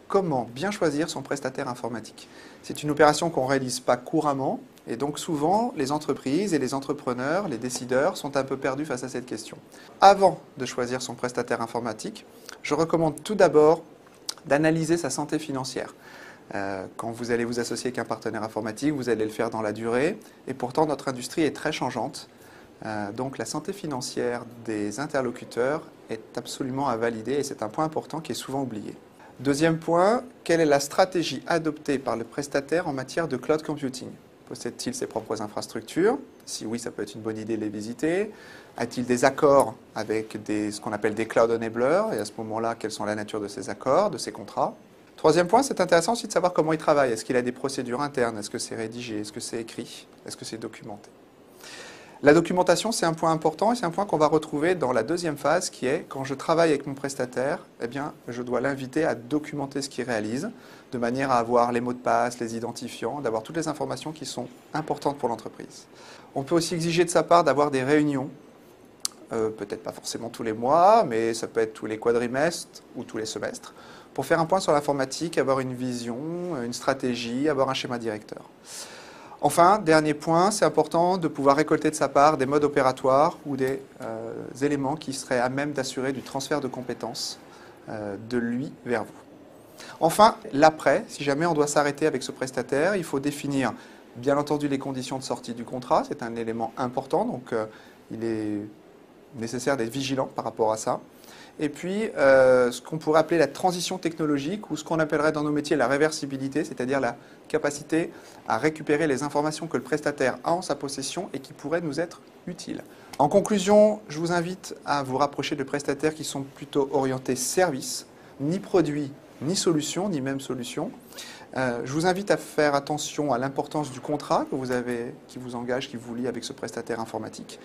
comment bien choisir son prestataire informatique. C'est une opération qu'on ne réalise pas couramment et donc souvent les entreprises et les entrepreneurs, les décideurs sont un peu perdus face à cette question. Avant de choisir son prestataire informatique, je recommande tout d'abord d'analyser sa santé financière. Quand vous allez vous associer avec un partenaire informatique, vous allez le faire dans la durée et pourtant notre industrie est très changeante. Donc la santé financière des interlocuteurs est absolument à valider et c'est un point important qui est souvent oublié. Deuxième point, quelle est la stratégie adoptée par le prestataire en matière de cloud computing? Possède-t-il ses propres infrastructures? Si oui, ça peut être une bonne idée de les visiter. A-t-il des accords avec ce qu'on appelle des cloud enablers? Et à ce moment-là, quelles sont la nature de ces accords, de ces contrats? Troisième point, c'est intéressant aussi de savoir comment il travaille. Est-ce qu'il a des procédures internes? Est-ce que c'est rédigé? Est-ce que c'est écrit? Est-ce que c'est documenté? La documentation, c'est un point important et c'est un point qu'on va retrouver dans la deuxième phase qui est quand je travaille avec mon prestataire, eh bien, je dois l'inviter à documenter ce qu'il réalise de manière à avoir les mots de passe, les identifiants, d'avoir toutes les informations qui sont importantes pour l'entreprise. On peut aussi exiger de sa part d'avoir des réunions, peut-être pas forcément tous les mois, mais ça peut être tous les quadrimestres ou tous les semestres, pour faire un point sur l'informatique, avoir une vision, une stratégie, avoir un schéma directeur. Enfin, dernier point, c'est important de pouvoir récolter de sa part des modes opératoires ou des éléments qui seraient à même d'assurer du transfert de compétences de lui vers vous. Enfin, l'après, si jamais on doit s'arrêter avec ce prestataire, il faut définir bien entendu les conditions de sortie du contrat, c'est un élément important, donc il est nécessaire d'être vigilant par rapport à ça. Et puis, ce qu'on pourrait appeler la transition technologique ou ce qu'on appellerait dans nos métiers la réversibilité, c'est-à-dire la capacité à récupérer les informations que le prestataire a en sa possession et qui pourraient nous être utiles. En conclusion, je vous invite à vous rapprocher de prestataires qui sont plutôt orientés service, ni produit, ni solution, ni même solution. Je vous invite à faire attention à l'importance du contrat que vous avez, qui vous engage, qui vous lie avec ce prestataire informatique.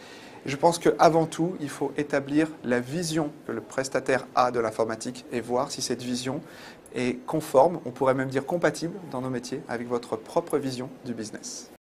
Et je pense qu'avant tout, il faut établir la vision que le prestataire a de l'informatique et voir si cette vision est conforme, on pourrait même dire compatible dans nos métiers, avec votre propre vision du business.